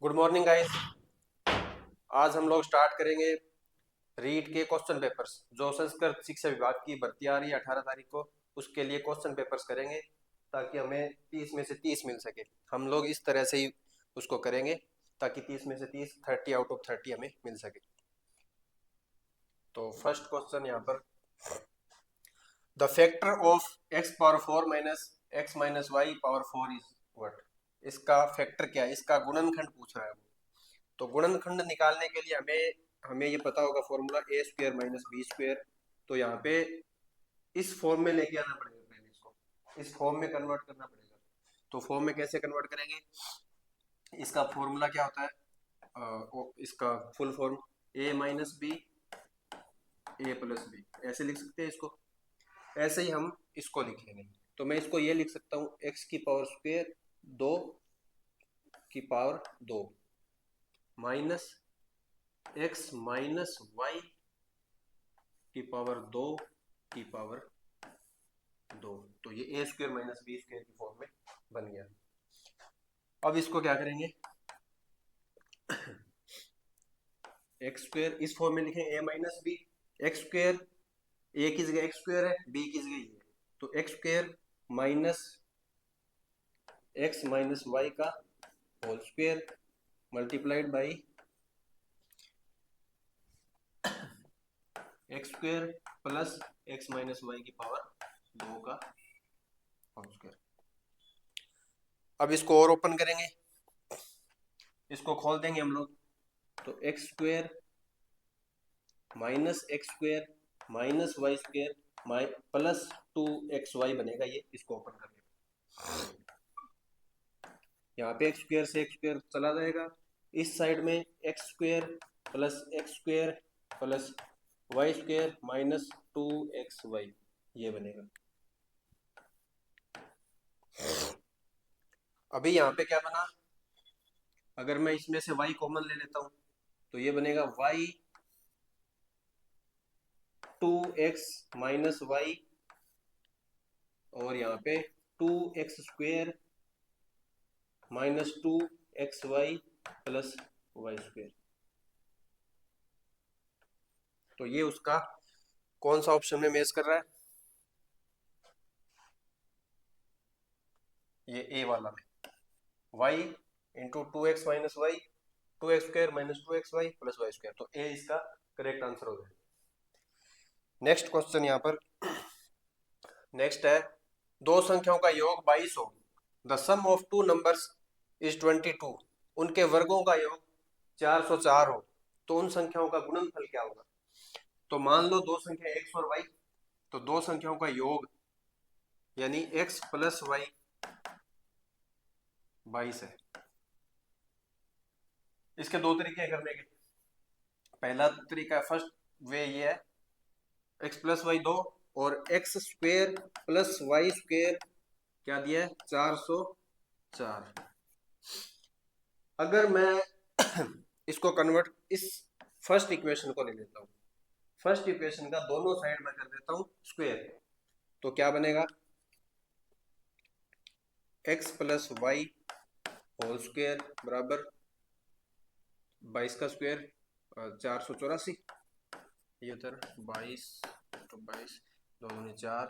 Good morning guys. आज हम लोग स्टार्ट करेंगे रीट के क्वेश्चन पेपर्स जो संस्कृत शिक्षा विभाग की भर्ती आ रही है 18 तारीख को। उसके लिए क्वेश्चन पेपर्स करेंगे ताकि हमें 30 में से 30 मिल सके। हम लोग इस तरह से ही उसको करेंगे ताकि 30 में से 30 30 आउट ऑफ 30 हमें मिल सके। तो फर्स्ट क्वेश्चन यहाँ पर, the factor of x power 4 minus x minus y power 4 is what. इसका फैक्टर क्या है, इसका गुणनखंड पूछ रहा है वो। तो गुणनखंड निकालने के लिए हमें ये पता होगा फॉर्मूला ए स्क्वायर माइनस बी स्क्वायर। तो यहाँ पे इस फॉर्म में लेके आना पड़ेगा, पहले इसको इस फॉर्म में कन्वर्ट करना पड़ेगा। तो फॉर्म में कैसे कन्वर्ट करेंगे, इसका फॉर्मूला क्या होता है, इसका फुल फॉर्म ए माइनस बी ए प्लस बी, ऐसे लिख सकते हैं इसको। ऐसे ही हम इसको लिखेंगे। तो मैं इसको ये लिख सकता हूँ एक्स की पावर स्क्वायर 2 की power 2 minus x minus y की पावर 2 की पावर 2। तो ये a square minus b square की फॉर्म में बन गया। अब इसको क्या करेंगे, एक्स स्क्वायर इस फॉर्म में लिखेंगे ए माइनस बी। एक्स स्क्वायर ए की जगह एक्स स्क्वायर है, बी की जगह ये, तो x square minus x minus y का whole square multiplied by x square plus x minus y की पावर 2 का होल स्क्वायर। अब इसको और ओपन करेंगे, इसको खोल देंगे हम लोग। तो x square minus x square minus y square plus 2xy बनेगा ये। इसको ओपन करके यहाँ पे एक्स स्क्वायर से एक्स स्क्वायर चला जाएगा, इस साइड में x square plus y square minus 2xy ये बनेगा। अभी यहाँ पे क्या बना, अगर मैं इसमें से y कॉमन ले लेता हूं तो ये बनेगा y 2x माइनस वाई और यहाँ पे 2x square minus 2xy plus y square. तो ये उसका कौन सा ऑप्शन में मैच कर रहा है, ये ए वाला में y into 2x minus y 2x square minus 2xy plus y square. तो ए इसका करेक्ट आंसर हो जाएगा। नेक्स्ट क्वेश्चन यहाँ पर नेक्स्ट है, दो संख्याओं का योग 22 हो, the sum of two numbers is 22, उनके वर्गों का योग 404 हो, तो उन संख्याओं का गुणनफल क्या होगा। तो मान लो दो संख्या x और y, तो दो संख्याओं का योग यानी x प्लस वाई 22 है। इसके दो तरीके करने के। पहला तरीका फर्स्ट वे ये है, x प्लस वाई 2 और x square plus y square क्या दिया है 404। अगर मैं इसको कन्वर्ट इस फर्स्ट इक्वेशन को ले लेता हूं, फर्स्ट इक्वेशन का दोनों साइड में कर देता हूं स्क्वेयर, तो क्या बनेगा x plus y whole square बराबर 22 का स्क्वेयर 484। ये उधर 22 तो 22 दो 4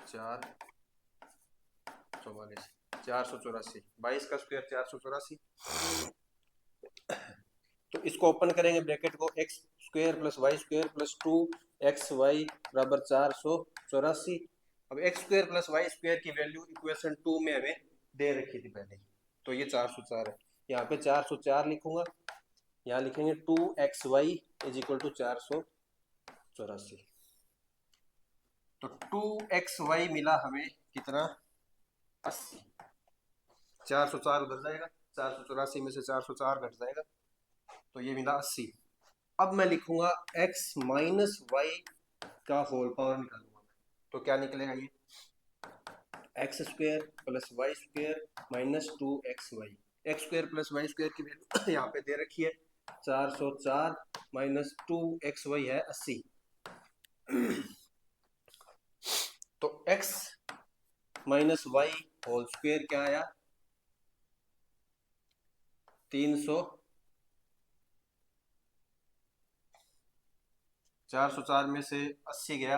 4 44 484, 22 का स्क्वायर 484। तो इसको ओपन करेंगे ब्रैकेट को, x square plus y square plus 2xy बराबर 484। अब x square plus y square की वैल्यू इक्वेशन 2 में हमें दे रखी थी पहले, तो ये 404 है। यहाँ पे 404 लिखूंगा, यहाँ लिखेंगे 2xy इज इक्वल टू 484। तो 2xy मिला हमें कितना 80। 404 उधर जाएगा, 484 में से 404 घट जाएगा, तो ये मिला 80। अब मैं लिखूंगा x माइनस वाई का होल पावर निकालूंगा, तो क्या निकलेगा ये x square plus y square minus 2xy। X square plus y square की वैल्यू यहाँ पे दे रखी है 404 माइनस 2xy है 80। तो x minus y whole square क्या आया 300 404 में से 80 गया,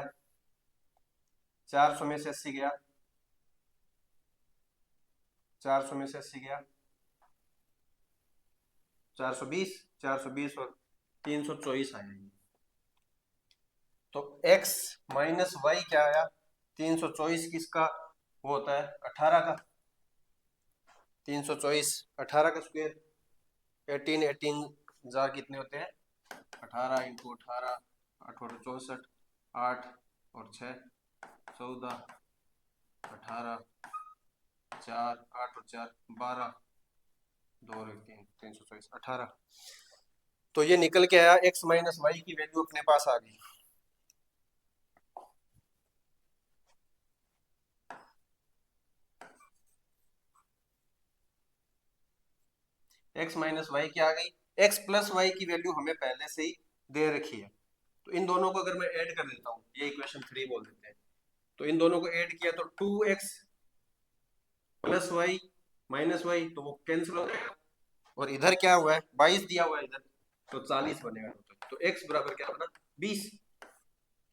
400 में से 80 गया, 400 में से 80 गया, 420, 420 और 324 आया। तो x माइनस वाई क्या आया? 324 किसका वो होता है? 18 का। 324 18 का स्क्वायर, 18 जार कितने होते हैं? 18 इंटू 18, 8 और 64, 8 और 6 14, 18, 4 8 और 4 12, 2 और 3 324 18। तो ये निकल के आया x माइनस वाई की वैल्यू अपने पास आ गई। x माइनस वाई क्या आ गई? x प्लस वाई की वैल्यू हमें पहले से ही दे रखी है, तो इन दोनों को अगर मैं ऐड कर देता हूँ, ये इक्वेशन 3 बोल देते हैं, तो इन दोनों को ऐड किया तो 2x plus Y minus Y, तो वो कैंसिल हो जाएगा। और इधर क्या हुआ है? 22 दिया हुआ है इधर, तो 40 बनेगा। तो x बराबर क्या बना? 20।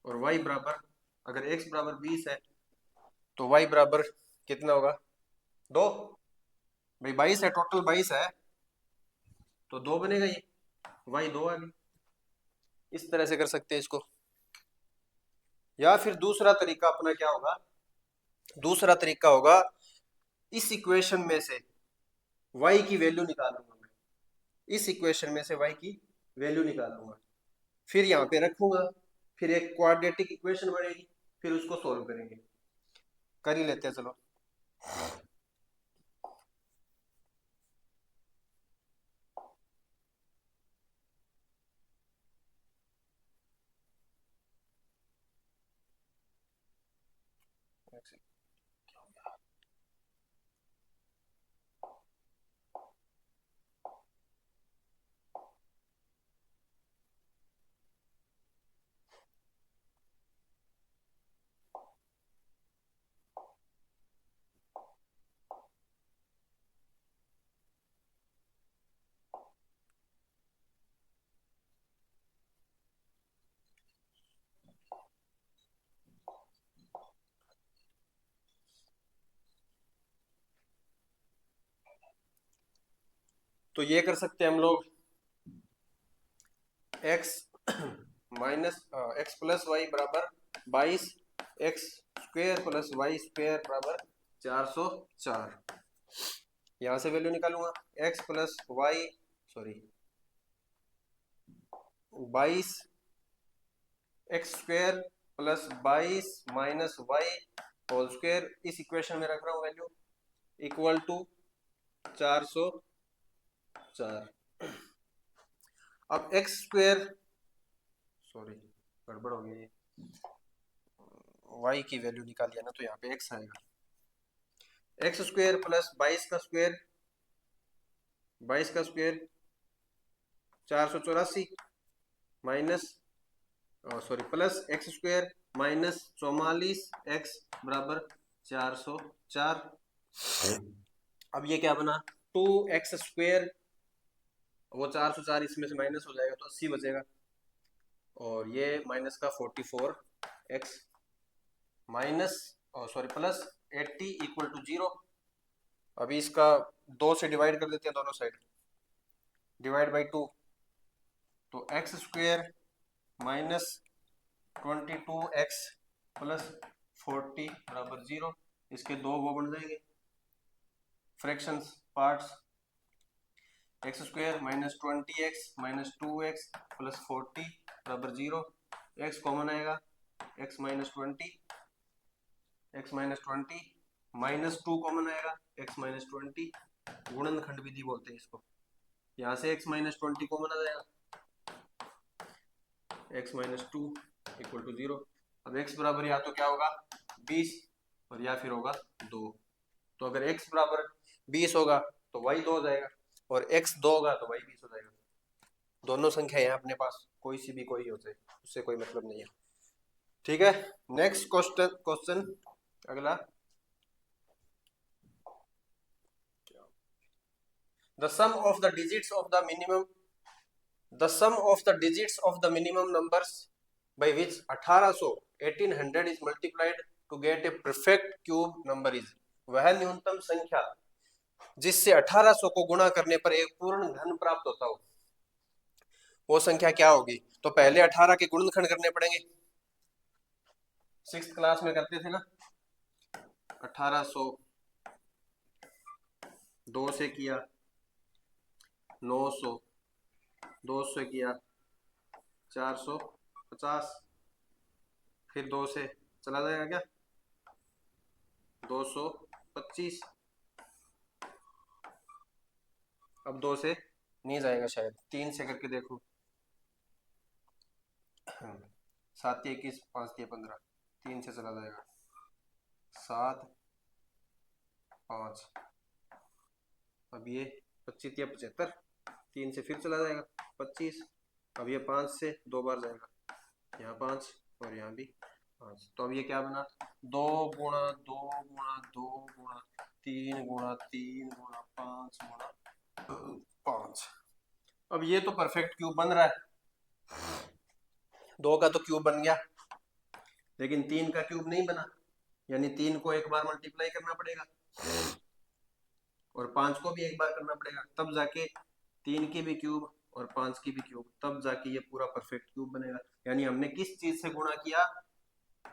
और y बराबर, अगर x बराबर 20 है तो y बराबर कितना होगा? 2। भाई 22 है, टोटल 22 है, तो 2 बनेगा ये, y 2 आ गई। इस तरह से कर सकते हैं इसको। या फिर दूसरा तरीका अपना क्या होगा? दूसरा तरीका होगा, इस इक्वेशन में से y की वैल्यू निकालूंगा मैं, इस इक्वेशन में से y की वैल्यू निकालूंगा, फिर यहाँ पे रखूंगा, फिर एक क्वाड्रेटिक इक्वेशन बनेगी, फिर उसको सोल्व करेंगे। कर ही लेते हैं चलो। तो ये कर सकते हैं हम लोग, x minus x plus y बराबर 22, x square plus y square बराबर 404। यहां से वैल्यू निकालूंगा, x plus y, sorry 22 x square plus 22 minus y whole square, इस इक्वेशन में रख रहा हूं वैल्यू, इक्वल टू 404। अब एक्स स्क्वेयर, सॉरी गड़बड़ हो गई, वाई की वैल्यू निकालिए ना, तो यहाँ पे एक्स आएगा, एक्स स्क्वेयर प्लस 22 का स्क्वेयर, 22 का square 484 minus, sorry plus x square minus 44 x बराबर 404। अब ये क्या बना? 2x स्क्वेयर, वो 404 इसमें से माइनस हो जाएगा तो 80 बचेगा, और ये माइनस का 44x minus, sorry plus 80 equal to 0। अभी इसका 2 से डिवाइड कर देते हैं दोनों साइड, डिवाइड बाई 2, तो x square minus 22x plus 40 बराबर 0। इसके दो वो बन जाएंगे fractions parts, x square minus 20x minus 2x plus 40 बराबर 0। x कॉमन आएगा, x minus 20, x minus 20 minus 2 common आएगा, x माइनस 20, गुणनखंड विधि बोलते हैं इसको। यहाँ से x माइनस 20 कॉमन आ जाएगा, x माइनस 2 इक्वल टू 0। अब x बराबर या तो क्या होगा 20 और या फिर होगा 2। तो अगर x बराबर 20 होगा तो y 2 हो जाएगा, और x 2 होगा तो y 20 हो जाएगा। दोनों संख्या है अपने पास, कोई सी भी कोई हो जाए, उससे कोई मतलब नहीं है। ठीक है, नेक्स्ट क्वेश्चन अगला, the sum of the digits of the minimum, the sum of the digits of the minimum numbers by which 1800 is multiplied to get a perfect cube number is, वह न्यूनतम संख्या जिससे 1800 को गुणा करने पर एक पूर्ण घन प्राप्त होता हो, वो संख्या क्या होगी? तो पहले 18 के गुणनखंड करने पड़ेंगे, 6th क्लास में करते थे ना। 1800 2 से किया, 900 2 से किया, 450, फिर 2 से चला जाएगा क्या, 225, अब 2 से नहीं जाएगा शायद, 3 से करके देखो, 7 21 5 15, 3 से चला जाएगा, 7 5, अब ये 25 या 75, 3 से फिर चला जाएगा 25, अब ये 5 से 2 बार जाएगा, यहाँ 5 और यहाँ भी 5, तो अब ये क्या बना, 2 गुणा 2 गुणा 2 गुणा 3 गुणा 3 गुणा 5 गुणा 5। अब ये तो परफेक्ट क्यूब बन रहा है, 2 का तो क्यूब बन गया, लेकिन 3 का क्यूब नहीं बना, यानी 3 को एक बार मल्टीप्लाई करना पड़ेगा और 5 को भी एक बार करना पड़ेगा, तब जाके 3 की भी क्यूब और 5 की भी क्यूब, तब जाके ये पूरा परफेक्ट क्यूब बनेगा। यानी हमने किस चीज से गुणा किया,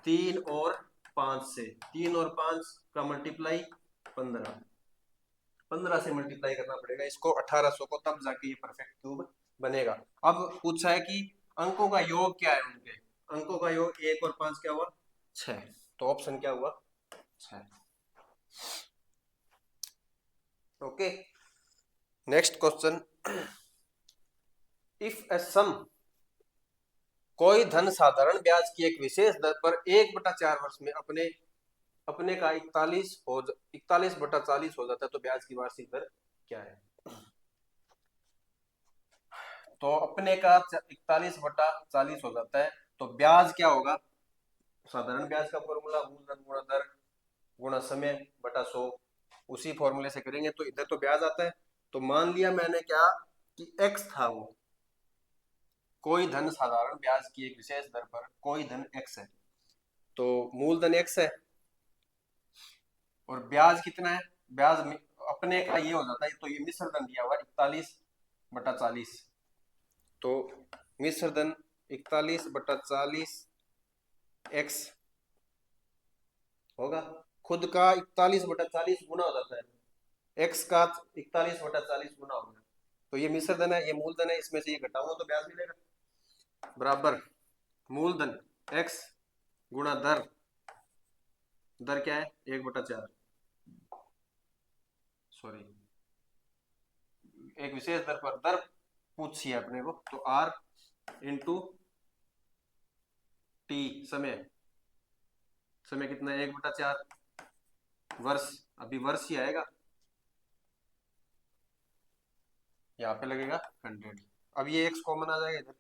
3 और 5 से, 3 और 5 का मल्टीप्लाई 15, 15 से मल्टीप्लाई करना पड़ेगा इसको 1800 को, तब जाके ये परफेक्ट क्यूब बनेगा। अब पूछा है कि अंकों का योग क्या है, उनके अंकों का योग 1 और 5 क्या हुआ, 6, तो ऑप्शन क्या हुआ, 6। ओके, नेक्स्ट क्वेश्चन, इफ ए सम, कोई धन साधारण ब्याज की एक विशेष दर पर 1/4 वर्ष में अपने का 41/40 हो जाता है, तो ब्याज की वार्षिक दर क्या है? तो अपने का 41/40 हो जाता है, तो ब्याज क्या होगा, साधारण ब्याज का फॉर्मूला मूलधन गुणा दर गुणा समय बटा 100, उसी फॉर्मूले से करेंगे, तो इधर तो ब्याज आता है, तो मान लिया मैंने क्या कि x था, वो कोई धन साधारण ब्याज की एक विशेष दर पर कोई धन x है, तो मूलधन x है और ब्याज कितना है, ब्याज अपने का ये हो जाता है, तो ये मिश्र धन दिया हुआ 41/40, तो मिश्र धन 41/40 x होगा, खुद का 41/40 गुना हो जाता है, x का 41/40 गुना होगा, तो ये मिश्र धन है, ये मूलधन है, इसमें से ये घटाऊंगा तो ब्याज मिलेगा, बराबर मूलधन x गुणा दर, दर क्या है 1/4, सॉरी एक विशेष दर पर दर पूछी है अपने को, तो r इंटू टी, समय कितना है 1/4, वर्ष, अभी वर्ष ही आएगा, यहाँ पे लगेगा 100, अब ये x कॉमन आ जाएगा इधर,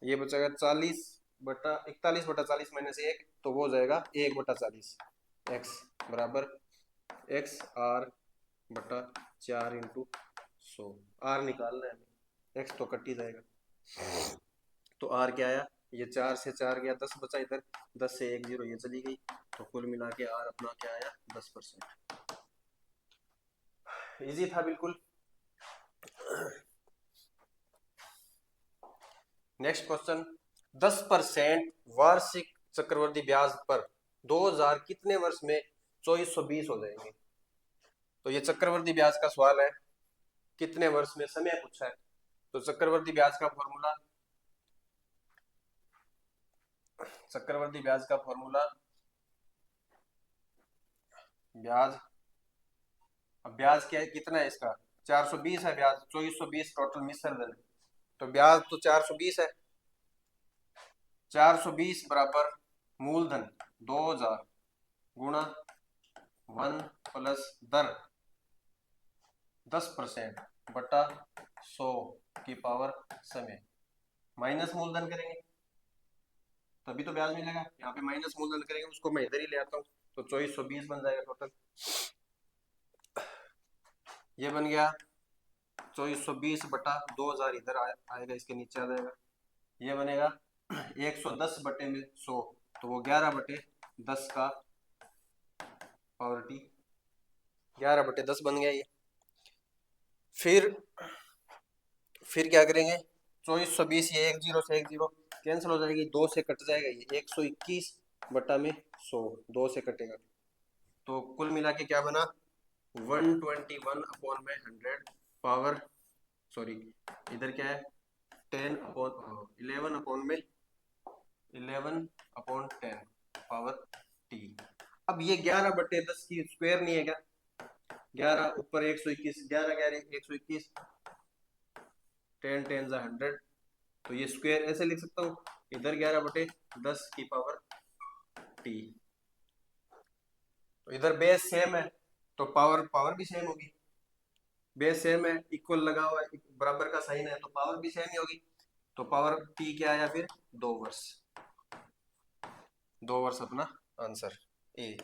ये बचेगा 41/40 माइनस 1, तो वो हो जाएगा 1/40, x बराबर x r/4 इंटू 100, r निकालना है, x तो कट ही जाएगा, तो r क्या आया, ये 4 से 4 गया 10 बचा इधर, 10 से 1 0 ये चली गई, तो कुल मिला के r अपना क्या आया 10%। इजी था बिल्कुल। नेक्स्ट क्वेश्चन, 10% वार्षिक चक्रवृद्धि ब्याज पर 2000 कितने वर्ष में 2420 हो जाएंगे? तो ये चक्रवृद्धि ब्याज का सवाल है, कितने वर्ष में समय पूछा है, तो चक्रवृद्धि ब्याज का फॉर्मूला, चक्रवृद्धि ब्याज का फॉर्मूला, ब्याज, अब ब्याज क्या है, कितना है इसका 420 है ब्याज, 2420 टोटल मिश्र धन, तो ब्याज तो 420 है, 420 बराबर मूलधन 2000 गुणा 1 प्लस दर 10% बटा 100 की पावर समय, माइनस मूलधन करेंगे तभी तो ब्याज मिलेगा, यहाँ पे माइनस मूलधन करेंगे, उसको मैं इधर ही ले आता हूँ, तो 2420 बन जाएगा टोटल, ये बन गया 2420 बटा 2000 इधर आएगा, इसके नीचे आ जाएगा, ये बनेगा 110 बटे में 100, तो वो 11/10 का पावर टी, 11/10 बन गया ये। फिर क्या करेंगे, 2420, ये 1 0 से 1 0 कैंसिल हो जाएगी, 2 से कट जाएगा ये, 121 बटा में 100, 2 से कटेगा, तो कुल मिला के क्या बना, 121 अपॉन में 100 पावर, सॉरी इधर क्या है, 11 अपॉन में 11/10 पावर टी। अब ये 11/10 की स्क्वायर नहीं है क्या, 11 ऊपर 121, 11 11 121, 10 10 100, तो ये स्क्वायर ऐसे लिख सकता हूँ, इधर 11/10 की पावर टी, तो इधर बेस सेम है तो पावर भी सेम होगी, बेस सेम है, इक्वल लगा हुआ है, बराबर का साइन है, तो पावर भी सेम ही होगी, तो पावर टी क्या आया फिर, 2 वर्ष, 2 वर्ष अपना आंसर ए।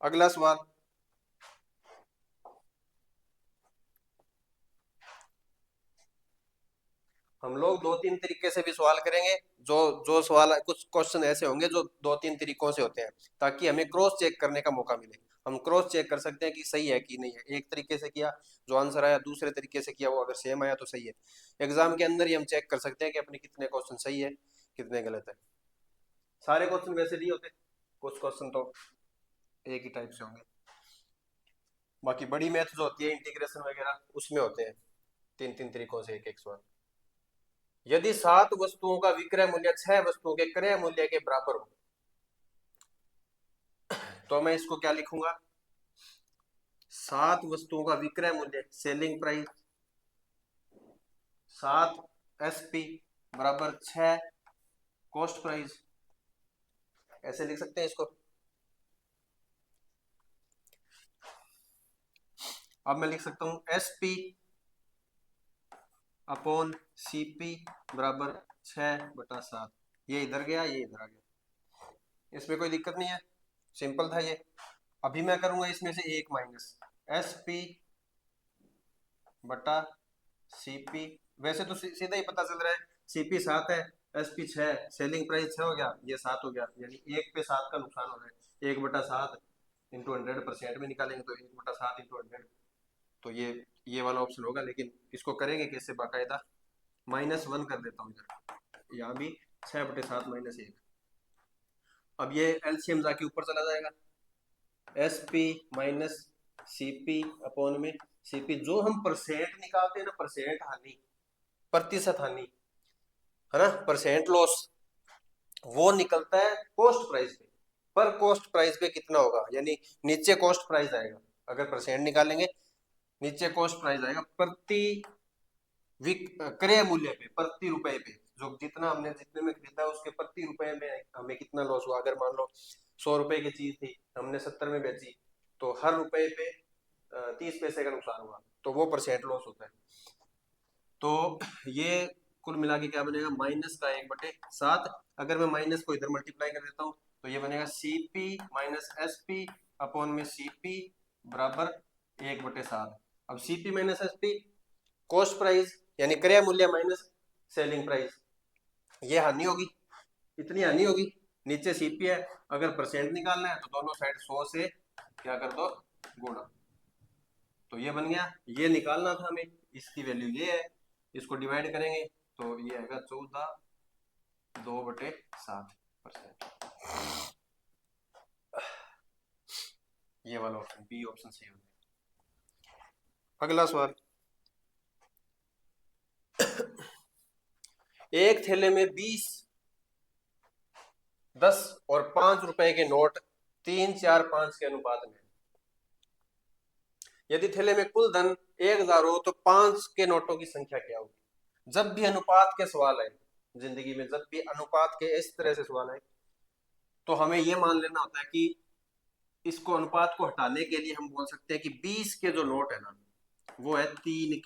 अगला सवाल, हम लोग 2-3 तरीके से भी सवाल करेंगे, जो जो सवाल, कुछ क्वेश्चन ऐसे होंगे जो 2-3 तरीकों से होते हैं, ताकि हमें क्रॉस चेक करने का मौका मिले, हम क्रॉस चेक कर सकते हैं कि सही है कि नहीं है, एक तरीके से किया जो आंसर आया, दूसरे तरीके से किया वो अगर सेम आया तो सही है। एग्जाम के अंदर ही हम चेक कर सकते हैं कि अपने कितने क्वेश्चन सही है कितने गलत है। सारे क्वेश्चन वैसे नहीं होते, कुछ क्वेश्चन तो एक ही टाइप से होंगे, बाकी बड़ी मैथ जो होती है इंटीग्रेशन वगैरह उसमें होते हैं 3-3 तरीकों से एक एक सवाल। यदि 7 वस्तुओं का विक्रय मूल्य 6 वस्तुओं के क्रय मूल्य के बराबर हो, तो मैं इसको क्या लिखूंगा, 7 वस्तुओं का विक्रय मूल्य सेलिंग प्राइस 7 एसपी बराबर 6 कॉस्ट प्राइस, ऐसे लिख सकते हैं इसको। अब मैं लिख सकता हूं एसपी अपॉन सीपी बराबर 6/7, ये इधर गया ये इधर आ गया, इसमें कोई दिक्कत नहीं है, सिंपल था ये। अभी मैं करूंगा इसमें से एक माइनस, एस पी बटा सीपी, वैसे तो सीधा ही पता चल रहा है, सीपी 7 है, एस पी 6, सेलिंग प्राइस 6 हो गया, ये 7 हो गया, यानी 1 पे 7 का नुकसान हो रहा है, 1/7 इंटू 100% में निकालेंगे तो 1/7 इंटू 100, तो ये वाला ऑप्शन होगा। लेकिन इसको करेंगे कैसे, बाकायदा -1 कर देता हूँ इधर, यहाँ भी 6/7 -1, अब ये एलसीएम जाके ऊपर चला जाएगा, S P minus C P upon में सीपी, जो हम परसेंट निकालते हैं ना, परसेंट हानि, प्रतिशत हानि है ना, परसेंट लॉस, वो निकलता है कॉस्ट प्राइस पे, पर कॉस्ट प्राइस पे कितना होगा, यानी नीचे कॉस्ट प्राइस आएगा, अगर परसेंट निकालेंगे नीचे कॉस्ट प्राइस आएगा प्रति क्रय मूल्य पे, प्रति रुपए पे, जो जितना हमने जितने में खरीदा उसके प्रति रुपए में हमें कितना लॉस हुआ। अगर मान लो 100 रुपए की चीज थी, हमने 70 में बेची, तो हर रुपए पे 30 पैसे का नुकसान हुआ, तो वो परसेंट लॉस होता है। तो ये कुल मिला के क्या बनेगा, माइनस का 1/7, अगर मैं माइनस को इधर मल्टीप्लाई कर देता हूँ तो ये बनेगा CP minus S P upon में सीपी बराबर 1/7। अब CP minus S P cost price यानी क्रय मूल्य माइनस सेलिंग प्राइस, ये हानि होगी, इतनी हानि होगी, नीचे सीपी है, अगर परसेंट निकालना है तो दोनों साइड 100 से क्या कर दो, गुणा, तो ये बन गया, ये निकालना था हमें, इसकी वैल्यू ये है, इसको डिवाइड करेंगे तो ये आएगा 14/2/7%, ये वाला ऑप्शन बी ऑप्शन सही हो गया। अगला सवाल, एक थैले में 20, 10 और 5 रुपए के नोट 3 4 5 के अनुपात में, यदि थैले में कुल धन 1000 हो तो 5 के नोटों की संख्या क्या होगी। जब भी अनुपात के सवाल है जिंदगी में, जब भी अनुपात के इस तरह से सवाल है, तो हमें यह मान लेना होता है कि इसको अनुपात को हटाने के लिए हम बोल सकते हैं कि 20 के जो नोट है ना, वो है 3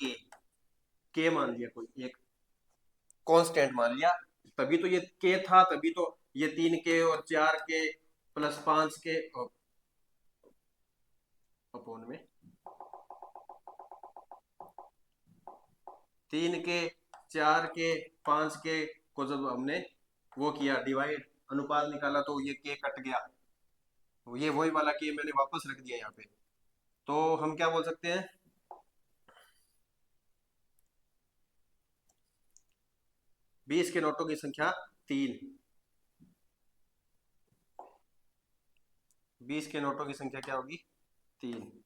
के मान लिया, कोई एक कांस्टेंट मान लिया, तभी तो ये के था, तभी तो ये 3 के और 4 के प्लस 5 के अपोन में 3 के, 4 के, 5 के को जब हमने वो किया डिवाइड, अनुपात निकाला, तो ये के कट गया, तो ये वही वाला के मैंने वापस रख दिया यहाँ पे। तो हम क्या बोल सकते हैं, 20 के नोटों की संख्या 3, 20 के नोटों की संख्या क्या होगी, 3,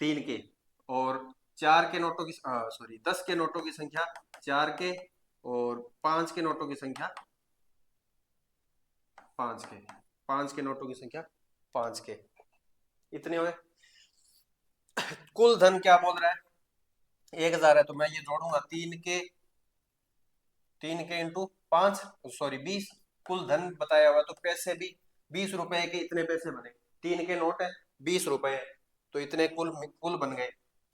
3 के, और 4 के नोटों की सॉरी 10 के नोटों की संख्या 4 के, और 5 के नोटों की संख्या 5 के, 5 के नोटों की संख्या 5 के, इतने हुए। कुल धन क्या बोल रहा है, 1000 है, तो मैं ये जोड़ूंगा 3 के इंटू 5, सॉरी 20, कुल धन बताया हुआ, तो पैसे भी 20 रुपए के इतने पैसे बने, 3 के नोट है, 20 रुपए है, तो इतने कुल कुल बन गए,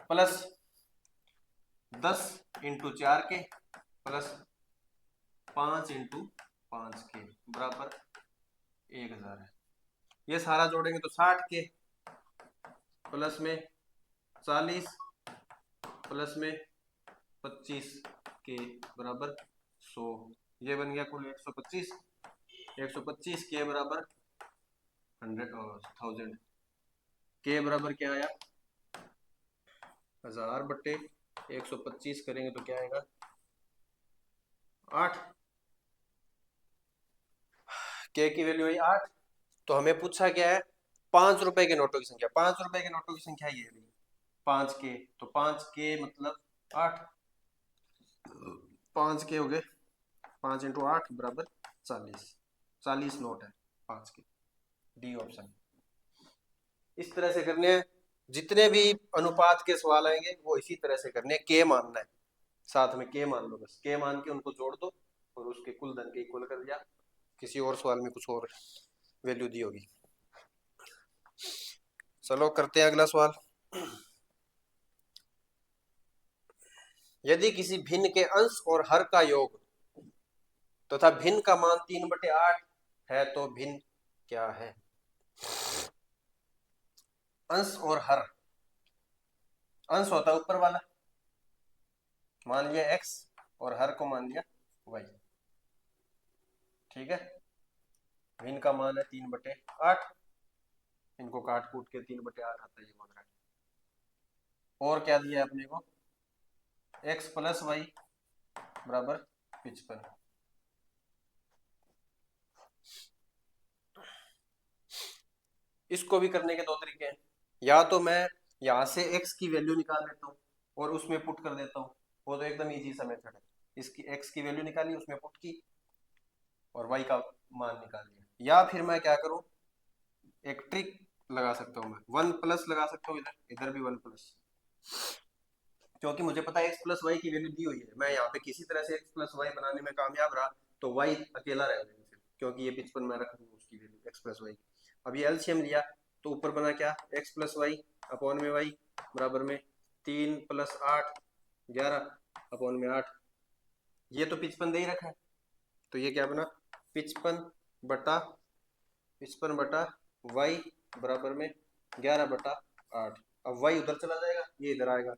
प्लस 10 इंटू 4 के, प्लस 5 इंटू 5 के, बराबर 1000 है। ये सारा जोड़ेंगे तो 60 के, प्लस में 40, प्लस में 25 के, बराबर 100, ये बन गया कुल 125, 125 के बराबर 1000 के बराबर क्या आया, 1000 बट्टे 125 करेंगे तो क्या आएगा, 8, के की वैल्यू है 8। तो हमें पूछा क्या है, 5 रुपए के नोटों की संख्या, 5 रुपए के नोटों की संख्या ये है 5 के, तो 5 के मतलब 8, 5 के हो गए, 5 इंटू 8 बराबर 40, 40 नोट है 5 के, डी ऑप्शन। इस तरह से करने हैं, जितने भी अनुपात के सवाल आएंगे वो इसी तरह से करने हैं, के मानना है, साथ में के मान लो, बस के मान के उनको जोड़ दो और उसके कुल धन के इक्वल कर दिया, किसी और सवाल में कुछ और वैल्यू दी होगी। चलो करते हैं अगला सवाल। यदि किसी भिन्न के अंश और हर का योग तथा भिन्न का मान 3/8 है तो भिन्न क्या है। अंश और हर, अंश होता है ऊपर वाला, मान लिया x, और हर को मान लिया y, ठीक है। भिन्न का मान है 3/8, इनको काट कूट के 3/8 आता है, ये मान रहा है। और क्या दिया है अपने को, x प्लस वाई बराबर 55। इसको भी करने के दो तरीके हैं, या तो मैं यहाँ से x की वैल्यू निकाल लेता हूँ और उसमें पुट कर देता हूँ, वो तो एकदम इजी सा मेथड है, इसकी x की वैल्यू निकाली, उसमें पुट की और y का मान निकाल लिया। या फिर मैं क्या करूँ, एक ट्रिक लगा सकता हूँ, मैं 1 प्लस लगा सकता हूँ, इधर इधर भी 1 प्लस, क्योंकि मुझे पता है x प्लस वाई की वैल्यू दी हुई है, मैं यहाँ पे किसी तरह से x प्लस वाई बनाने में कामयाब रहा तो y अकेला रह जाएगा फिर, क्योंकि ये 55 में रख दूंगा उसकी वैल्यू x प्लस वाई। अब ये एलसीएम लिया तो ऊपर बना क्या, x प्लस वाई अपॉन में y बराबर में 3 प्लस 8 11 अपॉन में 8, ये तो 55 दे ही रखा है, तो ये क्या बना 55/55 वाई बराबर में 11/8। अब y उधर चला जाएगा, ये इधर आएगा,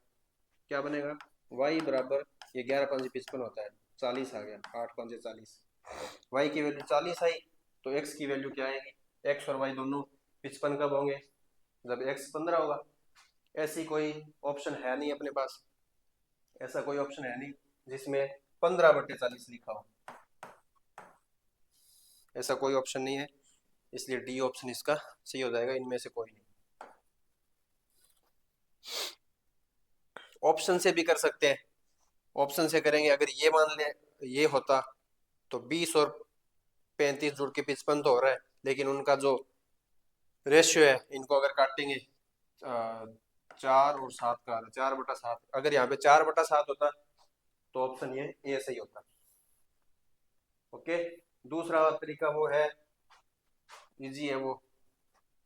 क्या बनेगा y बराबर, ये 11 5 55 होता है, 40 आ गया, 8 5 40, y की वैल्यू 40 आई, तो x की वैल्यू क्या आएगी, x और y दोनों 55 कब होंगे, जब x 15 होगा। ऐसी कोई ऑप्शन है नहीं अपने पास, ऐसा कोई ऑप्शन है नहीं जिसमें 15/40 लिखा हो, ऐसा कोई ऑप्शन नहीं है, इसलिए डी ऑप्शन इसका सही हो जाएगा, इनमें से कोई नहीं। ऑप्शन से भी कर सकते हैं, ऑप्शन से करेंगे, अगर ये मान ले ये होता तो 20 और 35 जुड़ के 55 तो हो रहा है, लेकिन उनका जो रेशियो है, इनको अगर काटेंगे 4 और 7 का, 4/7, अगर यहाँ पे 4/7 होता तो ऑप्शन ये ए सही होता। ओके, दूसरा तरीका वो है, इजी है वो,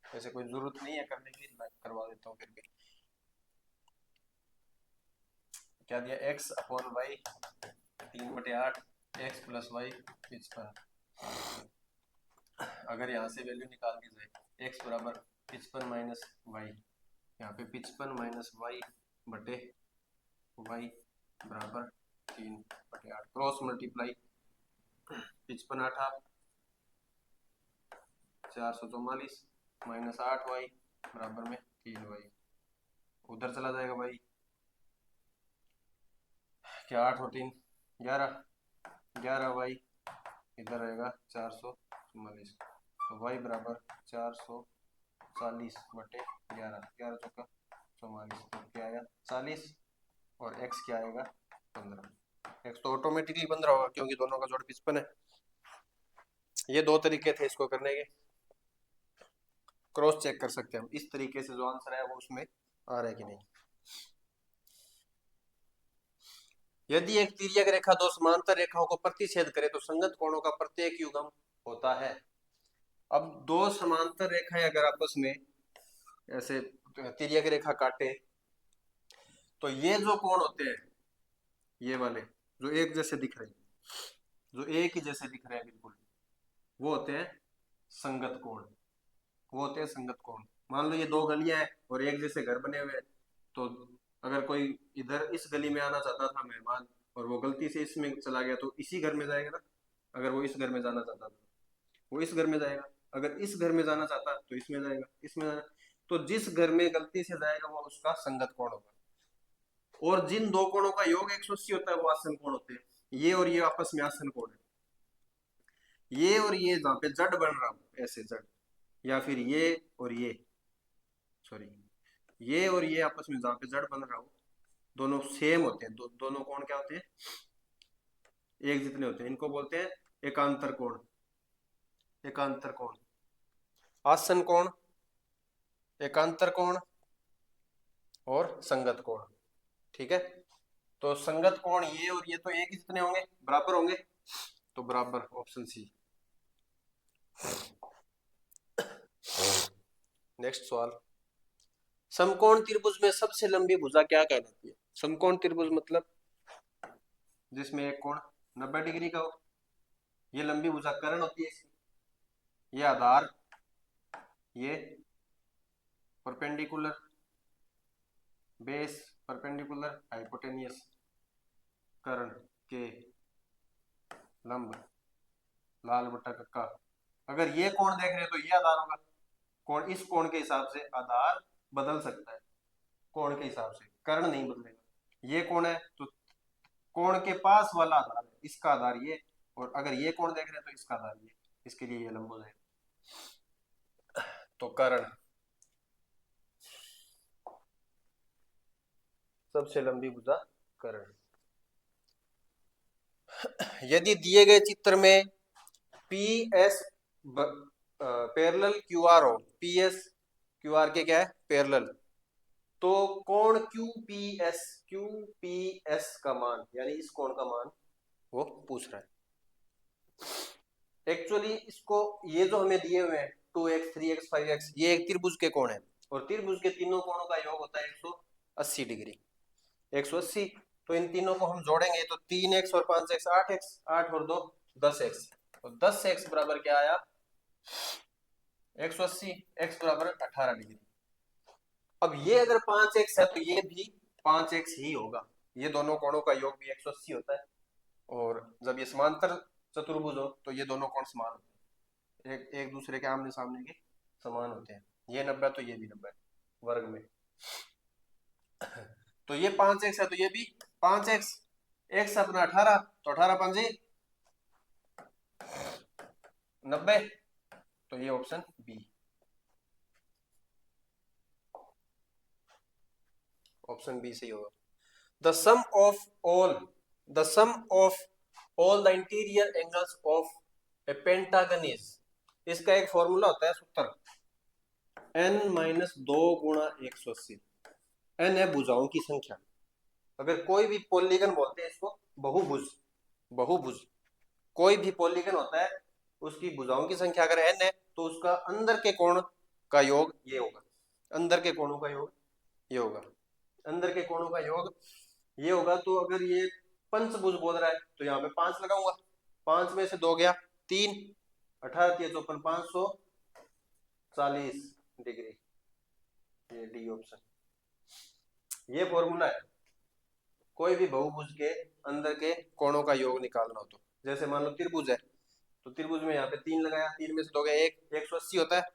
ऐसे कोई जरूरत नहीं है करने की, मैं करवा देता हूँ फिर भी। क्या दिया, x upon y 3/8, x plus y 55, अगर यहाँ से वैल्यू निकाल दी जाए x बराबर 55 माइनस वाई, यहाँ पे 55 माइनस वाई बटे वाई बराबर 3/8 क्रॉस मल्टीप्लाई 55/8 444 माइनस 8y बराबर में 3y उधर चला जाएगा भाई, क्या 8 और 3 11 11y इधर रहेगा 444 तो y बराबर 440/11 11 चौका 44 तो क्या आया 40 और x क्या आएगा 15 x तो ऑटोमेटिकली 15 होगा क्योंकि दोनों का जोड़ 55 है। ये दो तरीके थे इसको करने के, क्रॉस चेक कर सकते हैं हम इस तरीके से जो आंसर है वो उसमें आ रहा है कि नहीं। यदि एक तिर्यक रेखा दो समांतर रेखाओं को प्रतिच्छेद करे तो संगत कोणों का प्रत्येक युग्म होता है। अब दो समांतर रेखाएं अगर आपस में ऐसे तिर्यक रेखा काटे तो ये जो कोण होते हैं ये वाले जो एक जैसे दिख रहे हैं, जो एक ही जैसे दिख रहे हैं बिल्कुल, वो होते हैं संगत कोण, वो होते हैं संगत कोण। मान लो ये दो गलियां हैं और एक जैसे घर बने हुए हैं, तो अगर कोई इधर इस गली में आना चाहता था मेहमान और वो गलती से इसमें चला गया तो इसी घर में जाएगा ना। अगर वो इस घर में जाना चाहता था वो इस घर में जाएगा, अगर इस घर में जाना चाहता तो इसमें जाएगा, इसमें जाना तो जिस घर में गलती से जाएगा वो उसका संगत कोण होगा। और जिन दो कोणों का योग 180 होता है वो आसन कोण होते हैं। ये और ये आपस में आसन कोण है। ये और ये जहां पे जड़ बन रहा हूं ऐसे जड़, या फिर ये और ये सॉरी ये और ये आपस में जहां पे जड़ बन रहा हो दोनों सेम होते हैं। दोनों कोण क्या होते हैं एक जितने होते हैं, इनको बोलते हैं एकांतर कोण। एकांतर कोण, आसन कोण, एकांतर कोण और संगत कोण। ठीक है, तो संगत कोण ये और ये तो एक ही जितने होंगे, बराबर होंगे, तो बराबर ऑप्शन सी। नेक्स्ट सवाल, समकोण त्रिभुज में सबसे लंबी भुजा क्या कहलाती है। समकोण त्रिभुज मतलब जिसमें एक कोण 90 डिग्री का हो, ये लंबी भुजा कर्ण होती है इसकी। ये आधार, ये परपेंडिकुलर, बेस परपेंडिकुलर, हाइपोटेनियस, कर्ण के लंब लाल बटा कक्का। अगर ये कोण देख रहे हैं तो ये आधार होगा। कोण इस कोण के हिसाब से आधार बदल सकता है, कोण के हिसाब से, कर्ण नहीं बदलेगा। ये कोण है तो कोण के पास वाला आधार है, इसका आधार ये, और अगर ये कोण देख रहे हैं तो इसका आधार ये, इसके लिए ये लंब हो जाएगा। तो कर्ण सबसे लंबी भुजा कर्ण। यदि दिए गए चित्र में P S parallel Q R हो, पी एस क्यू आर के क्या है पैरेलल, तो कोण क्यू पी एस का मान यानी इस कोण का मान वो पूछ रहा है। एक्चुअली इसको ये जो हमें दिए हुए हैं 2x 3x 5x ये एक त्रिभुज के कोण है और त्रिभुज के तीनों कोणों का योग होता है 180 डिग्री, 180। तो इन तीनों को हम जोड़ेंगे तो 3x और 5x 8x, 8 और 2 10x, तो 10x बराबर क्या आया 180, x बराबर 18 डिग्री। अब ये अगर 5x है तो ये भी 5x ही होगा, ये दोनों कोणों का योग भी 180 होता है। और जब ये समांतर चतुर्भुज हो तो ये दोनों कोण समान होते हैं, एक दूसरे के आमने सामने के समान होते हैं। ये 90 तो ये भी 90 वर्ग में। तो ये 5x है तो ये भी 5x, x अपना 18 तो 18 5 90, तो ये ऑप्शन बी, ऑप्शन बी सही होगा। The sum of all the interior angles of a pentagon is, इसका एक फॉर्मूला होता है सूत्र n-2 गुणा 180। n है भुजाओं की संख्या। अगर कोई भी पॉलीगन बोलते हैं इसको बहुभुज, बहुभुज कोई भी पॉलीगन होता है उसकी भुजाओं की संख्या अगर n है तो उसका अंदर के कोण का योग ये होगा, अंदर के कोणों का योग ये होगा, अंदर के कोणों का योग ये होगा। तो अगर ये पंचभुज बोल रहा है तो यहाँ पे 5 लगाऊंगा, 5 में से 2 गया 3, 18 3 54 540 डिग्री, ये डी ऑप्शन। ये फॉर्मूला है, कोई भी बहुभुज के अंदर के कोणों का योग निकालना हो तो, जैसे मान लो त्रिभुज है, तो त्रिभुज में यहाँ पे 3 लगाया, 3 में से 2 गया 180 होता है।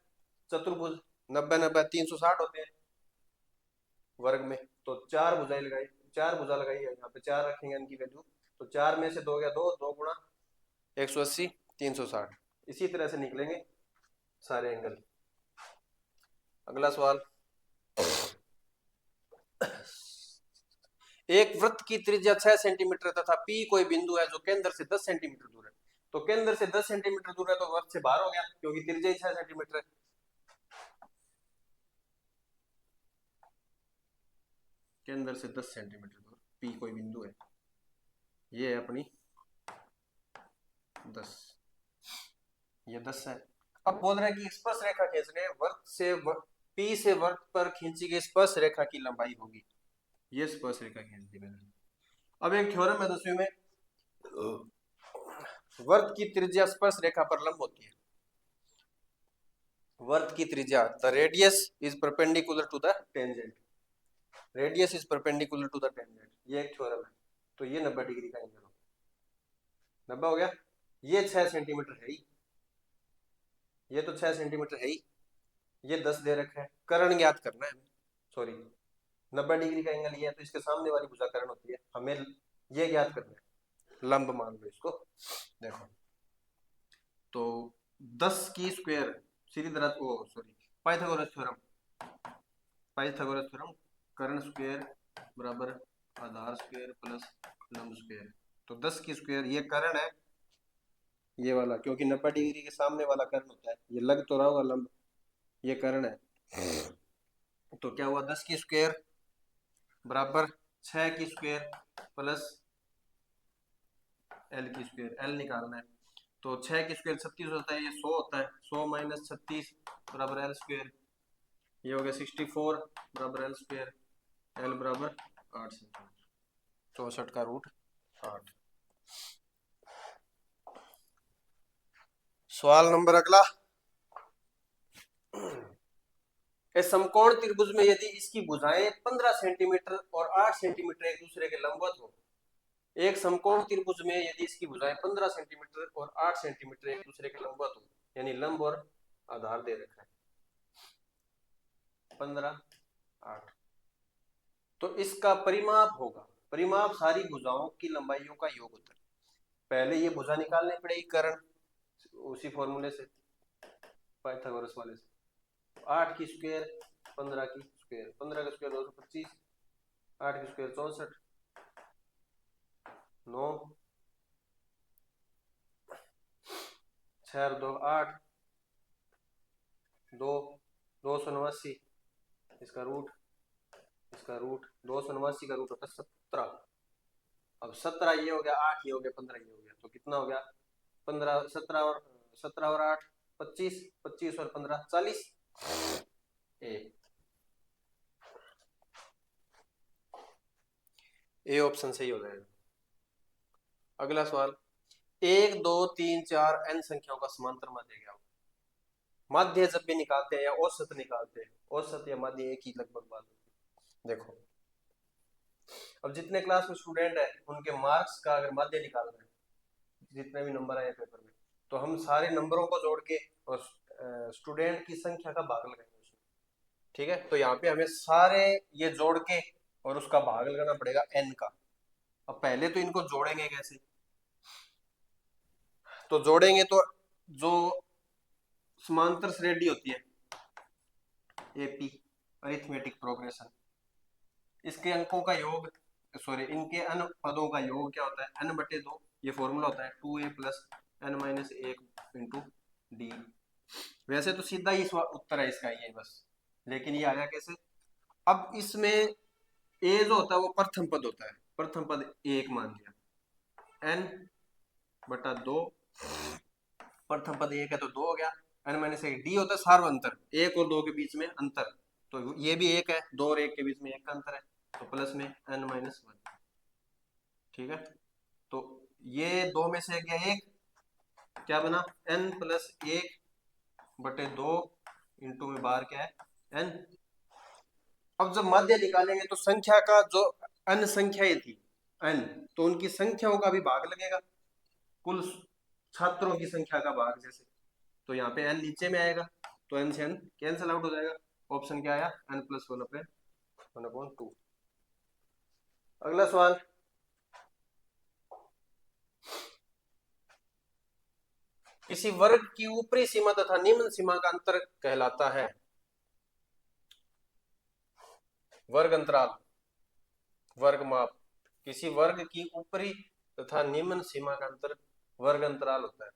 चतुर्भुज 90 90 360 होते हैं वर्ग में, तो 4 भुजाएं लगाई, 4 भुजा लगाई है, यहाँ पे 4 रखेंगे इनकी वैल्यू, तो 4 में से 2 गया 2, 2 गुणा 180 360, इसी तरह से निकलेंगे सारे एंगल। अगला सवाल, एक वृत्त की त्रिज्या 6 सेंटीमीटर तथा P कोई बिंदु है जो केंद्र से 10 सेंटीमीटर दूर है। तो केंद्र से 10 सेंटीमीटर दूर है तो वृत्त से बाहर हो गया, क्योंकि त्रिज्या ही 6 सेंटीमीटर है। केंद्र से 10 सेंटीमीटर दूर P कोई बिंदु है, ये है अपनी 10, ये 10 है। अब बोल रहे हैं कि स्पर्श रेखा खींचने, वृत्त से P से वृत्त पर खींची गई स्पर्श रेखा की लंबाई होगी, ये स्पर्श रेखा खींच दी मैंने। अब एक थ्योरम है 10वीं में, वृत्त की त्रिज्या स्पर्श रेखा पर लंब होती है। वृत्त की त्रिज्या, the radius is perpendicular to the tangent, radius is perpendicular to the tangent, ये एक थ्योरम है। तो ये 90 डिग्री का एंगल हो, 90 हो गया। ये 6 सेंटीमीटर है ही, ये तो 6 सेंटीमीटर है ही, ये 10 दे रखा है, कर्ण ज्ञात करना है हमें, सॉरी 90 डिग्री का एंगल ये है, तो इसके सामने वाली भुजा कर्ण होती है, हमें ये ज्ञात करना है, लंब मान लो इसको। देखो तो 10 की स्क्वायर सीधी तरह, oh sorry Pythagoras theorem, Pythagoras theorem, कर्ण स्क्वायर बराबर आधार स्क्वायर प्लस लंब स्क्वायर। तो 10 की स्क्वायर, ये कर्ण है ये वाला, क्योंकि 90 डिग्री के सामने वाला कर्ण होता है, ये लग तो रहा होगा लंब, ये कर्ण है। तो क्या हुआ, 10 की स्क्वायर बराबर 6 की स्क्वायर प्लस एल की स्क्वायर, एल निकालना है। तो 6 की स्क्वायर 36 होता है, ये 100 होता है, 100 माइनस 36 बराबर एल स्क्वायर, ये हो गया 64 बराबर एल स्क्वायर, एल बराबर 8 सेंटीमीटर, 64 का रूट 8। सवाल नंबर अगला, इस समकोण त्रिभुज में यदि इसकी भुजाएं 15 सेंटीमीटर और 8 सेंटीमीटर एक दूसरे के लंबवत हो, एक समकोण त्रिभुज में यदि इसकी भुजाएं 15 सेंटीमीटर और 8 सेंटीमीटर एक दूसरे के लंबवत हो, यानी लंब और आधार दे रखा है 15 8, तो इसका परिमाप होगा, परिमाप सारी भुजाओं की लंबाइयों का योग होता है। पहले ये भुजा निकालनी पड़ेगी कर्ण, उसी फॉर्मूले से पाइथागोरस वाले से, 8 की स्क्वायर 15 की स्क्वायर, 15 का स्क्वायर 225, 8 की स्क्वायर 64, 9 6 और 2 8, 2 289, इसका रूट 289 का रूट होता है 17। अब 17 ये हो गया, 8 ये हो गया, 15 ये हो गया, तो कितना हो गया 15 17 और 8 25, 25 और 15 40, ए ऑप्शन सही हो जाएगा। अगला सवाल, 1 2 3 4 n संख्याओं का समांतर माध्य क्या होगा। माध्य जब भी निकालते हैं या औसत निकालते हैं, औसत या माध्य एक ही लगभग बात होती है। देखो अब जितने क्लास में स्टूडेंट है उनके मार्क्स का अगर माध्य निकालना है, जितने भी नंबर आए पेपर में, तो हम सारे नंबरों को जोड़ के और स्टूडेंट की संख्या का भाग लगाएंगे उसमें, ठीक है। तो यहाँ पे हमें सारे ये जोड़ के और उसका भाग लगाना पड़ेगा n का। अब पहले तो इनको जोड़ेंगे कैसे, तो जोड़ेंगे तो जो समांतर श्रेणी होती है एपी, अरिथमेटिक प्रोग्रेशन, इसके अंकों का योग, सॉरी इनके अन पदों का योग क्या होता है n/2, ये फॉर्मूला होता है 2a plus n minus 1 into D. वैसे तो सीधा ही उत्तर है इसका ये बस, लेकिन ये आया कैसे। अब इसमें ए जो होता है वो प्रथम पद होता है, प्रथम पद 1 मान लिया, n/2 प्रथम पद 1 है तो 2 हो गया, n माइनस 1 डी होता है सार्वंतर, 1 और 2 के बीच में अंतर, तो ये भी 1 है, 2 और 1 के बीच में 1 का अंतर है, तो प्लस में n माइनस 1, ठीक है। तो ये 2 में से गया 1, क्या बना n प्लस 1/2 इंटू में बाहर क्या है n। अब जब माध्य निकालेंगे तो संख्या का जो अन्य संख्या थी n, तो उनकी संख्याओं का भी भाग लगेगा, कुल छात्रों की संख्या का भाग जैसे, तो यहाँ पे n नीचे में आएगा, तो n से n कैंसिल आउट हो जाएगा। ऑप्शन क्या आया, n+1/1/2। अगला सवाल, किसी वर्ग की ऊपरी सीमा तथा निम्न सीमा का अंतर कहलाता है। वर्ग अंतराल, वर्ग माप, किसी वर्ग की ऊपरी तथा निम्न सीमा का अंतर वर्ग अंतराल होता है,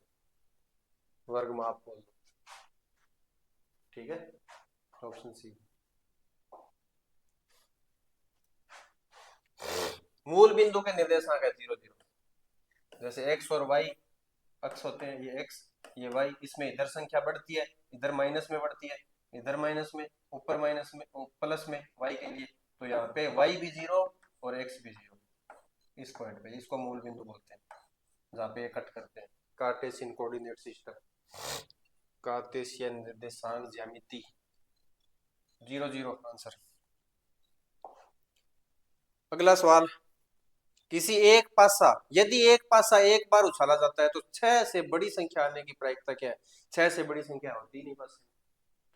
वर्ग माप बोल दो, ठीक है, ऑप्शन सी। मूल बिंदु के निर्देशांक है 0 0, जैसे x और y अक्ष होते हैं, ये x ये y, इसमें इधर संख्या बढ़ती है, इधर माइनस में बढ़ती है, इधर माइनस में, ऊपर माइनस में, प्लस में y के लिए, तो यहाँ पे y भी 0 और x भी 0, इस पॉइंट पे, इसको मूल बिंदु बोलते हैं, जहाँ पे ये कट करते हैं। कार्टेशियन कोऑर्डिनेट सिस्टम, कार्टेशियन निर्देशांक ज्यामिति, 0 0 आंसर। अगला सवाल, किसी एक पासा, यदि एक पासा एक बार उछाला जाता है तो 6 से बड़ी संख्या आने की प्रायिकता क्या है। 6 से बड़ी संख्या होती नहीं बस,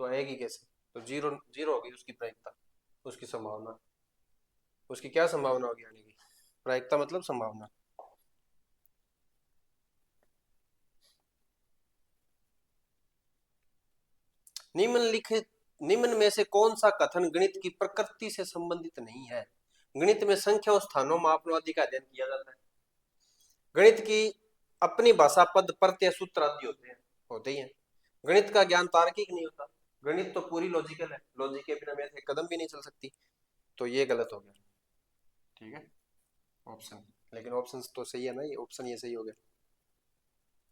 तो आएगी कैसे, तो 0 0 होगी उसकी प्रायिकता, उसकी संभावना, उसकी क्या संभावना होगी आने की, प्रायिकता मतलब संभावना। निम्नलिखित निम्न में से कौन सा कथन गणित की प्रकृति से संबंधित नहीं है। गणित में संख्या और स्थानों मापनों आदि का अध्ययन किया जाता है। गणित की अपनी भाषा, पद, प्रत्यय, सूत्र आदि होते ही हैं। गणित का ज्ञान तार्किक नहीं होता, गणित तो पूरी लॉजिकल है, लॉजिक के बिना मैथ एक कदम भी नहीं चल सकती, तो ये गलत हो गया, ठीक है, ऑप्शन, लेकिन ऑप्शन तो सही है ना, ये ऑप्शन ये सही हो गया।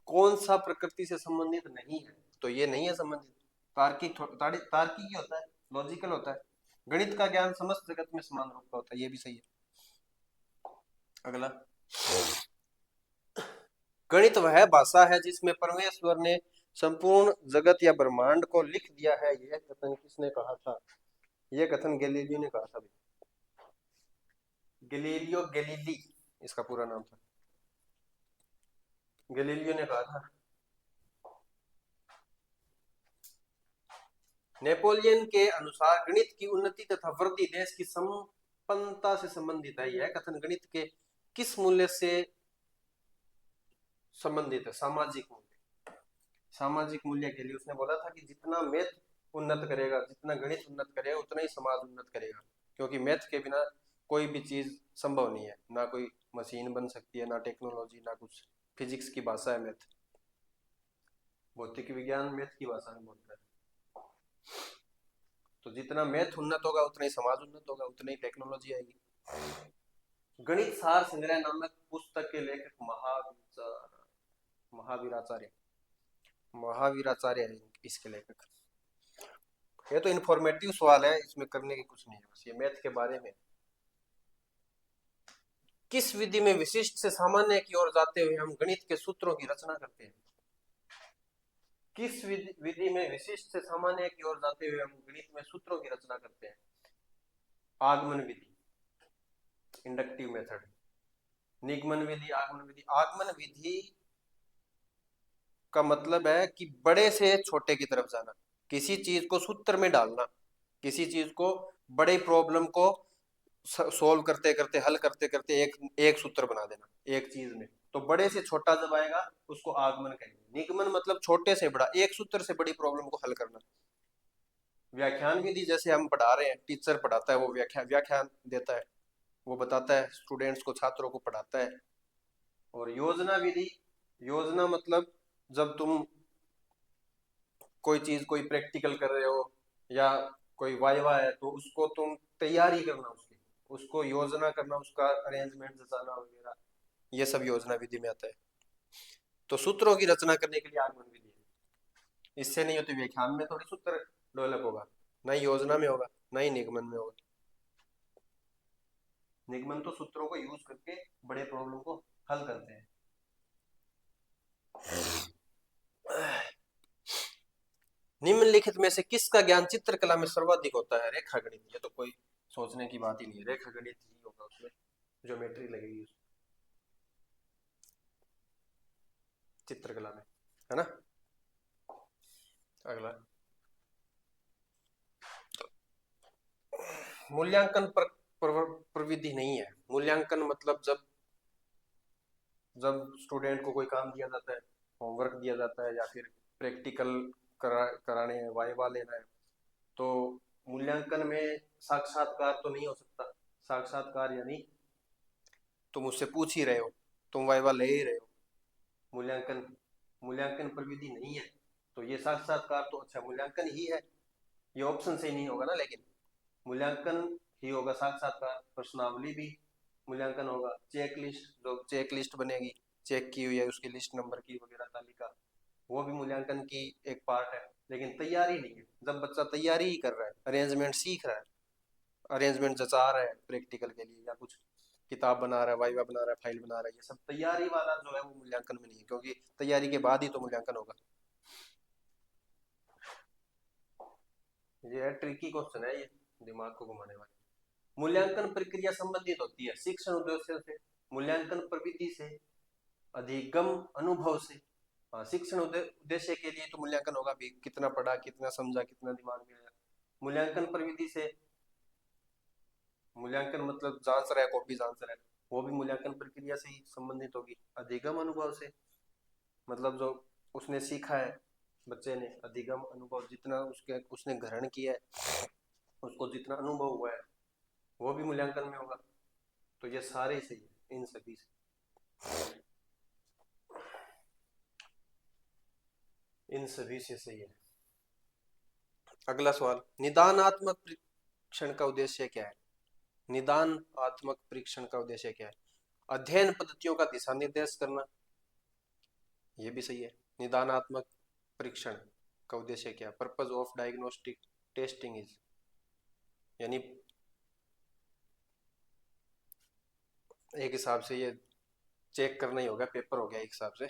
कौन सा प्रकृति से संबंधित नहीं है, तो ये नहीं है संबंधित, तार्किक तार्किक ही होता है, लॉजिकल होता है। गणित का ज्ञान समस्त जगत में समान रूप का होता है, ये भी सही है। अगला, गणित वह भाषा है जिसमें परमेश्वर ने संपूर्ण जगत या ब्रह्मांड को लिख दिया है, यह कथन किसने कहा था। यह कथन गैलीलियो ने कहा था। गैलीलियो गैलीली इसका पूरा नाम था, गैलीलियो ने कहा था। नेपोलियन के अनुसार गणित की उन्नति तथा वृद्धि देश की संपन्नता से संबंधित है। यह कथन गणित के किस मूल्य से संबंधित है, सामाजिक मूल्य। सामाजिक मूल्य के लिए उसने बोला था कि जितना मैथ उन्नत करेगा, जितना गणित उन्नत करेगा, उतना ही समाज उन्नत करेगा, क्योंकि मैथ के बिना कोई भी चीज संभव नहीं है, ना कोई मशीन बन सकती है, ना टेक्नोलॉजी, ना कुछ। फिजिक्स की भाषा है मैथ, भौतिक विज्ञान मैथ की भाषा में बोलता है। तो जितना मैथ उन्नत होगा उतना ही समाज उन्नत होगा, उतनी ही टेक्नोलॉजी आएगी। गणित सार संग्रह नामक पुस्तक के लेखक महावीराचार्य महावीराचार्य है इसके लेखक। ये तो इन्फॉर्मेटिव सवाल है, इसमें करने की कुछ नहीं है, बस ये मैथ के बारे में। किस विधि में विशिष्ट से सामान्य की ओर जाते हुए हम गणित के सूत्रों की रचना करते हैं। किस विधि में विशिष्ट से सामान्य की ओर जाते हुए हम गणित में सूत्रों की रचना करते हैं। आगमन विधि, इंडक्टिव मेथड, निगमन विधि, आगमन विधि। आगमन विधि का मतलब है कि बड़े से छोटे की तरफ जाना, किसी चीज को सूत्र में डालना, किसी चीज को, बड़े प्रॉब्लम को सोल्व करते करते, हल करते करते एक एक सूत्र बना देना एक चीज में, तो बड़े से छोटा जब आएगा उसको आगमन कहेंगे। निगमन मतलब छोटे से बड़ा, एक सूत्र से बड़ी प्रॉब्लम को हल करना। व्याख्यान विधि जैसे हम पढ़ा रहे हैं, टीचर पढ़ाता है, वो व्याख्यान देता है, वो बताता है स्टूडेंट्स को, छात्रों को पढ़ाता है। और योजना विधि, योजना मतलब जब तुम कोई चीज, कोई प्रैक्टिकल कर रहे हो या कोई वाइवा है, तो उसको तुम तैयारी करना, उसको योजना करना, उसका अरेंजमेंट जचाना वगैरह, ये सब योजना विधि में आता है। तो सूत्रों की रचना करने के लिए आगमन विधि है, इससे नहीं होती। व्याख्यान में थोड़ी सूत्र डेवलप होगा, ना ही योजना में होगा, ना ही निगमन में होगा। निगमन तो सूत्रों को यूज करके बड़े प्रॉब्लम को हल करते हैं। निम्नलिखित में से किसका ज्ञान चित्रकला में सर्वाधिक होता है। रेखा गणित, ये तो कोई सोचने की बात ही नहीं है, रेखा गणित ही होगा उसमें। ज्योमेट्री लगेगी चित्रकला में, है ना। अगला मूल्यांकन प्रविधि नहीं है। मूल्यांकन मतलब जब स्टूडेंट को कोई काम दिया जाता है, होमवर्क दिया जाता है या फिर प्रैक्टिकल कराने हैं, वाइवा लेना है, तो मूल्यांकन में साक्षात्कार तो नहीं हो सकता। साक्षात्कार यानी तुम उससे पूछ ही रहे हो, तुम वाइवा ले ही रहे हो। मूल्यांकन प्रविधि नहीं है, तो ये साक्षात्कार तो अच्छा मूल्यांकन ही है, ये ऑप्शन से ही नहीं होगा ना। लेकिन मूल्यांकन ही होगा साक्षात्कार। प्रश्नावली भी मूल्यांकन होगा। चेक लिस्ट, जो चेक लिस्ट बनेगी, चेक की हुई है उसकी लिस्ट नंबर की वगैरह तालिका, वो भी मूल्यांकन की एक पार्ट है। लेकिन तैयारी नहीं है। जब बच्चा तैयारी ही कर रहा है, अरेंजमेंट सीख रहा है, अरेंजमेंट जचा रहा है प्रैक्टिकल के लिए, या कुछ किताब बना रहा है, वाइवा बना रहा है, फाइल बना रहा है, ये सब तैयारी वाला जो है वो मूल्यांकन में नहीं है, क्योंकि तैयारी के बाद ही तो मूल्यांकन होगा। ये ट्रिकी क्वेश्चन है, ये दिमाग को घुमाने वाला। मूल्यांकन प्रक्रिया संबंधित होती है शिक्षण उद्देश्य से, मूल्यांकन प्रविधि से, अधिगम अनुभव से। हाँ, शिक्षण उद्देश्य के लिए तो मूल्यांकन होगा भी, कितना पढ़ा, कितना समझा, कितना दिमाग में आया। मूल्यांकन प्रविधि से, मूल्यांकन मतलब जांच रहा है, कॉपी जांच रहा है, वो भी मूल्यांकन प्रक्रिया से ही संबंधित होगी। अधिगम अनुभव से मतलब जो उसने सीखा है बच्चे ने, अधिगम अनुभव जितना उसने ग्रहण किया है, उसको जितना अनुभव हुआ है, वो भी मूल्यांकन में होगा। तो ये सारे सही है इन सभी से, इन सभी से सही है। अगला सवाल, निदानात्मक परीक्षण का उद्देश्य क्या है? निदानात्मक परीक्षण का उद्देश्य क्या है? अध्ययन पद्धतियों का दिशा निर्देश करना, ये भी सही है। निदानात्मक परीक्षण का उद्देश्य क्या है? Purpose of diagnostic testing is, यानी एक हिसाब से ये चेक करना ही होगा, पेपर हो गया एक हिसाब से।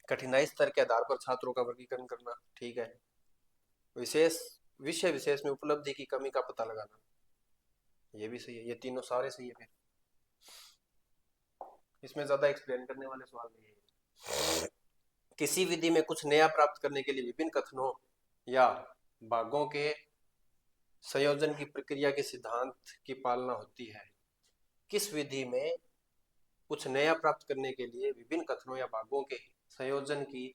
कठिनाई स्तर के आधार पर छात्रों का वर्गीकरण करना, ठीक है। विशेष विषय विशेष में उपलब्धि की कमी का पता लगाना, ये भी सही है। ये तीनों सारे सही है। फिर इसमें ज्यादा एक्सप्लेन करने वाले सवाल नहीं है। किसी विधि में कुछ नया प्राप्त करने के लिए विभिन्न कथनों या भागों के संयोजन की प्रक्रिया के सिद्धांत की पालना होती है। किस विधि में कुछ नया प्राप्त करने के लिए विभिन्न कथनों या भागों के संयोजन की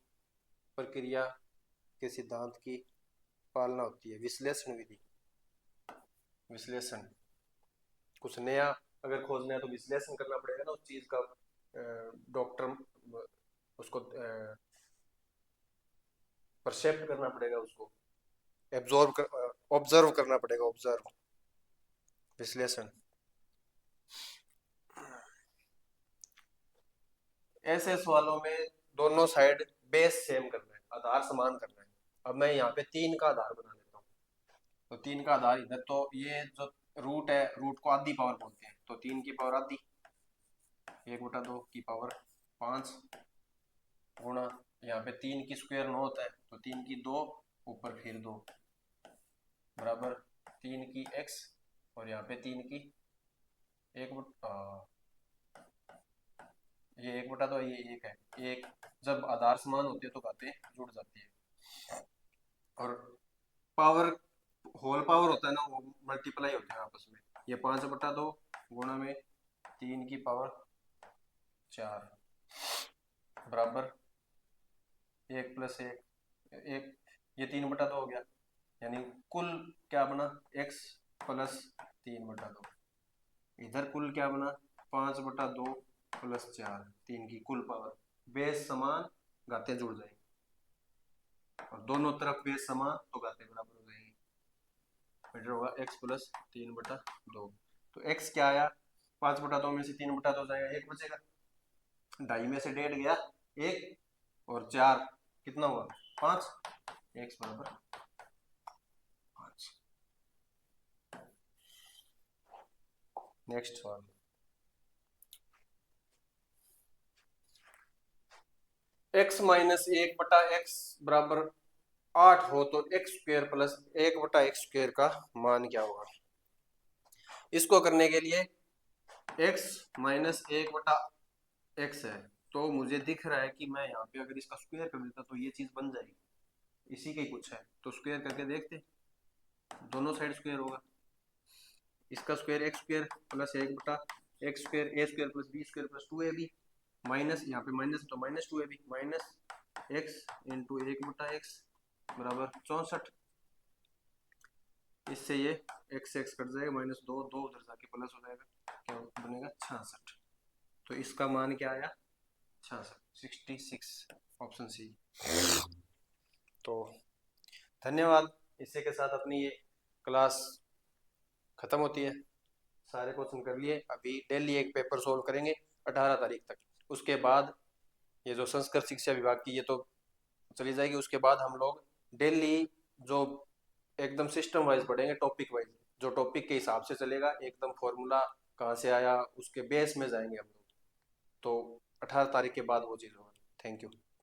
प्रक्रिया के सिद्धांत की पालना होती है? विश्लेषण विधि। विश्लेषण, कुछ नया अगर खोजना है तो विश्लेषण करना पड़ेगा ना उस चीज का। डॉक्टर उसको परसेप्ट करना पड़ेगा, उसको ऑब्जर्व करना पड़ेगा, ऑब्जर्व, विश्लेषण। ऐसे सवालों में दोनों साइड बेस सेम करना है, आधार समान करना है। अब मैं यहाँ पे 3 का आधार बना लेता हूँ, तो 3 का आधार इधर, तो ये जो रूट है, रूट को आधी पावर बोलते हैं, तो 3 की पावर आधी, 1/2 की पावर 5 गुणा, यहाँ पे 3 की स्क्वायर 9 होता है, तो 3 की 2 ऊपर फिर 2 बराबर 3 की x, और यहाँ पे 3 की ये 1/2, ये 1 है। एक जब आधार समान होते हैं तो बातें जुड़ जाती है, और पावर, होल पावर होता है ना, वो मल्टीप्लाई होते हैं आपस में। ये 5/2 गुणा में 3 की पावर 4 बराबर 1 + 1, ये 3/2 हो गया, यानी कुल क्या बना, x + 3/2। इधर कुल क्या बना, 5/2 + 4, 3 की कुल पावर। बेस समान, घातें जुड़ जाएंगी, और दोनों तरफ बेस समान तो घातें बराबर हो जाएंगी। बेटर होगा x + 3/2। तो x क्या आया, 5/2 में से 3/2 जाएगा, 1 बचेगा। 2.5 में से 1.5 गया 1, और 4 कितना हुआ 5, x बराबर 5। नेक्स्ट सवाल, x - 1/x बराबर 8 हो तो x² + 1/x² का मान क्या होगा? इसको करने के लिए x माइनस 1/x है, तो मुझे दिख रहा है कि मैं यहाँ पे अगर इसका स्क्वायर कर देता तो ये चीज बन जाएगी, इसी के कुछ है, तो स्क्वायर करके देखते, दोनों साइड स्क्वायर होगा, इसका square x square plus 1/x square A square plus B square plus 2ab, minus यहाँ पे माइनस तो minus 2ab minus x into 1/x बराबर 64, इससे ये x x कट जाएगा, माइनस 2 2 उधर जाके प्लस हो जाएगा, क्या बनेगा 66, तो इसका मान क्या आया 66 ऑप्शन सी। तो धन्यवाद, इसी के साथ अपनी ये क्लास खत्म होती है, सारे क्वेश्चन कर लिए, अभी डेली एक पेपर सोल्व करेंगे 18 तारीख तक, उसके बाद ये जो संस्कृत शिक्षा विभाग की ये तो चली जाएगी, उसके बाद हम लोग डेली जो एकदम सिस्टम वाइज पढ़ेंगे, टॉपिक वाइज, जो टॉपिक के हिसाब से चलेगा, एकदम फॉर्मूला कहाँ से आया उसके बेस में जाएंगे हम लोग, तो 18 तारीख के बाद वो चीज़ होगा। Thank you.